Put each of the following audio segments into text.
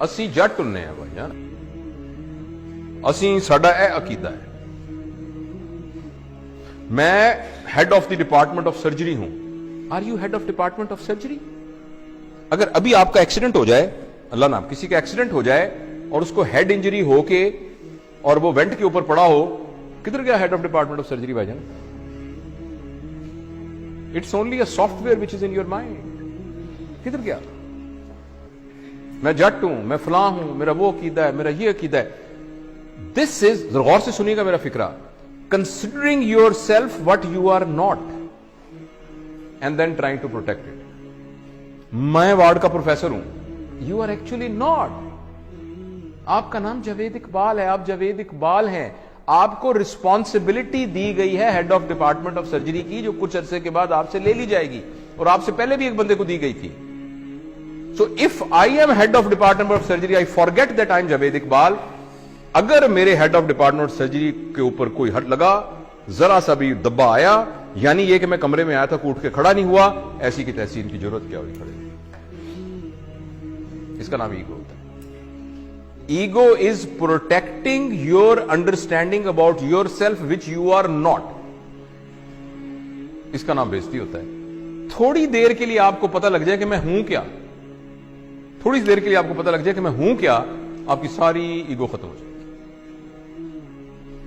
ਅਸੀਂ ਜੱਟ ਹੁੰਨੇ ਆ ਭਾਈ ਜਾਨ, ਅਸੀਂ ਸਾਡਾ ਇਹ ਅਕੀਦਾ ਹੈ। मैं head of the department of surgery हूं। Are you head of department of surgery? अगर अभी आपका एक्सीडेंट हो जाए, अल्लाह ना किसी का एक्सीडेंट हो जाए और उसको हेड इंजरी होके और वो वेंट के ऊपर पड़ा हो, किधर गया head of department of surgery भाईजान? It's only a software which is in your mind. किधर गया? मैं जट हूं, मैं फलां हूं, मेरा वो अकीदा है, मेरा ये अकीदा है। दिस इज, गौर से सुनिएगा मेरा फिक्रा, considering yourself what you are not and then trying to protect it. मैं वार्ड का प्रोफेसर हूं, you are actually not. आपका नाम जावेद इकबाल है, आप जावेद इकबाल हैं। आपको रिस्पॉन्सिबिलिटी दी गई है head of department of surgery की, जो कुछ अरसे के बाद आपसे ले ली जाएगी, और आपसे पहले भी एक बंदे को दी गई थी। So if I am head of department of surgery, I forget that I am Javed Iqbal. अगर मेरे हेड ऑफ डिपार्टमेंट सर्जरी के ऊपर कोई हट लगा, जरा सा भी दब्बा आया, यानी ये कि मैं कमरे में आया था, उठ के खड़ा नहीं हुआ, ऐसी की तैसी इनकी जरूरत क्या हुई खड़े? इसका नाम ईगो होता है। Ego is protecting your understanding about your self which you are not. इसका नाम बेइज्जती होता है। थोड़ी देर के लिए आपको पता लग जाए कि मैं हूं क्या, थोड़ी देर के लिए आपको पता लग जाए कि मैं हूं क्या, आपकी सारी ईगो खत्म हो जाए।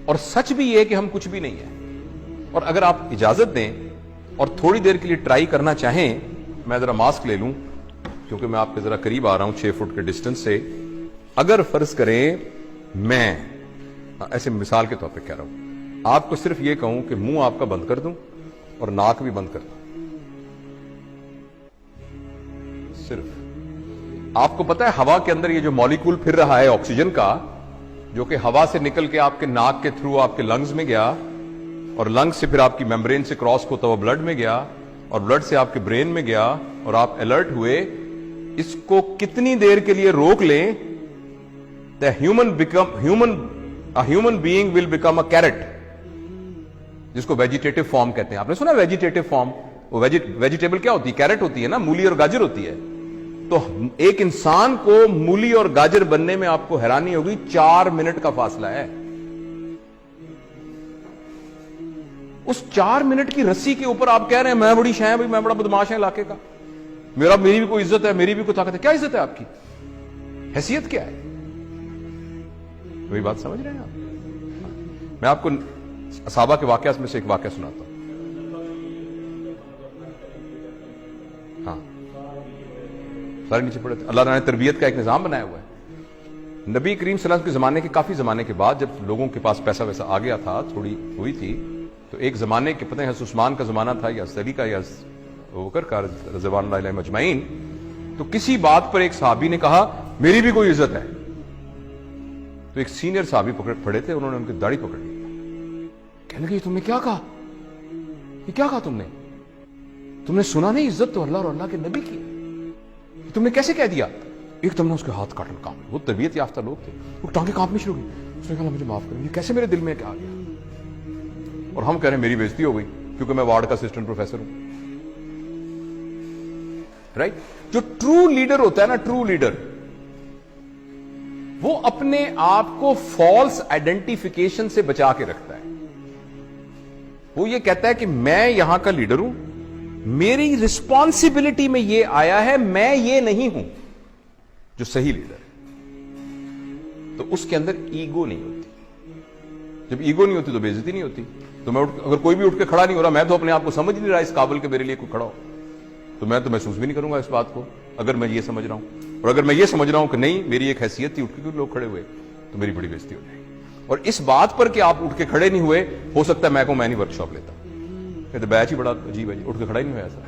और सच भी ये कि हम कुछ भी नहीं है। और अगर आप इजाजत दें और थोड़ी देर के लिए ट्राई करना चाहें, मैं जरा मास्क ले लूं क्योंकि मैं आपके जरा करीब आ रहा हूं 6 फुट के डिस्टेंस से। अगर फर्ज करें मैं ऐसे मिसाल के तौर पे कह रहा हूं, आपको सिर्फ ये कहूं कि मुंह आपका बंद कर दूं और नाक भी बंद कर दूं, सिर्फ आपको पता है हवा के अंदर ये जो मॉलिक्यूल फिर रहा है ऑक्सीजन का, जो कि हवा से निकल के आपके नाक के थ्रू आपके लंग्स में गया, और लंग्स से फिर आपकी मेम्ब्रेन से क्रॉस होता हुआ ब्लड में गया, और ब्लड से आपके ब्रेन में गया, और आप अलर्ट हुए। इसको कितनी देर के लिए रोक लें, the human being will become a carrot, जिसको वेजिटेटिव फॉर्म कहते हैं। आपने सुना वेजिटेटिव फॉर्म? वो वेजिटेबल क्या होती है? कैरेट होती है ना, मूली और गाजर होती है। तो एक इंसान को मूली और गाजर बनने में आपको हैरानी होगी, 4 मिनट का फासला है। उस 4 मिनट की रस्सी के ऊपर आप कह रहे हैं मैं बड़ी शाय भाई, मैं बड़ा बदमाश है इलाके का, मेरी भी कोई इज्जत है, मेरी भी कोई ताकत है। क्या इज्जत है आपकी? हैसियत क्या है? वही बात समझ रहे हैं आप? मैं आपको असहाबा के वाकया में से एक वाकया सुनाता हूं। हाँ, सारे नीचे पड़े थे। अल्लाह ने तरबियत का एक निजाम बनाया हुआ है। नबी करीम सल्लल्लाहु अलैहि वसल्लम के जमाने के काफी जमाने के बाद, जब लोगों के पास पैसा वैसा आ गया था, थोड़ी हुई थी, तो एक जमाने के पता है उस्मान का जमाना था या अली का या बकर का रज़वानुल्लाह अलैहिम अजमईन, तो किसी बात पर एक सहाबी ने कहा मेरी भी कोई इज्जत है। तो एक सीनियर सहाबी पड़े थे, उन्होंने उनकी दाढ़ी पकड़ ली, कहने लगे तुमने क्या कहा? ये क्या कहा तुमने सुना नहीं? इज्जत तो अल्लाह और अल्लाह के नबी की, तुमने कैसे कह दिया? एक तुमने उसके हाथ काटन काम, वो तरबियत याफ्ता लोग थे, वो टांगे कांपनी शुरू हुई। उसने कहा मुझे माफ करो, ये कैसे मेरे दिल में क्या आ गया? और हम कह रहे हैं मेरी बेइज्जती हो गई क्योंकि मैं वार्ड का असिस्टेंट प्रोफेसर हूं। राइट? जो ट्रू लीडर होता है ना, ट्रू लीडर, वो अपने आप को फॉल्स आइडेंटिफिकेशन से बचा के रखता है। वो ये कहता है कि मैं यहां का लीडर हूं, मेरी रिस्पॉन्सिबिलिटी में ये आया है, मैं ये नहीं हूं। जो सही लीडर है तो उसके अंदर ईगो नहीं होती। जब ईगो नहीं होती तो बेइज्जती नहीं होती। तो मैं अगर कोई भी उठ के खड़ा नहीं हो रहा, मैं तो अपने आप को समझ नहीं रहा इस काबिल के मेरे लिए कोई खड़ा हो, तो मैं तो महसूस भी नहीं करूंगा इस बात को, अगर मैं ये समझ रहा हूं। और अगर मैं ये समझ रहा हूं कि नहीं मेरी एक हैसियत थी, उठ के लोग खड़े हुए, तो मेरी बड़ी बेइज्जती हो जाएगी। और इस बात पर कि आप उठ के खड़े नहीं हुए, हो सकता है मैं नहीं वर्कशॉप लेता। तो बैच ही बड़ा अजीब है, उठ के खड़ा ही नहीं हुआ ऐसा।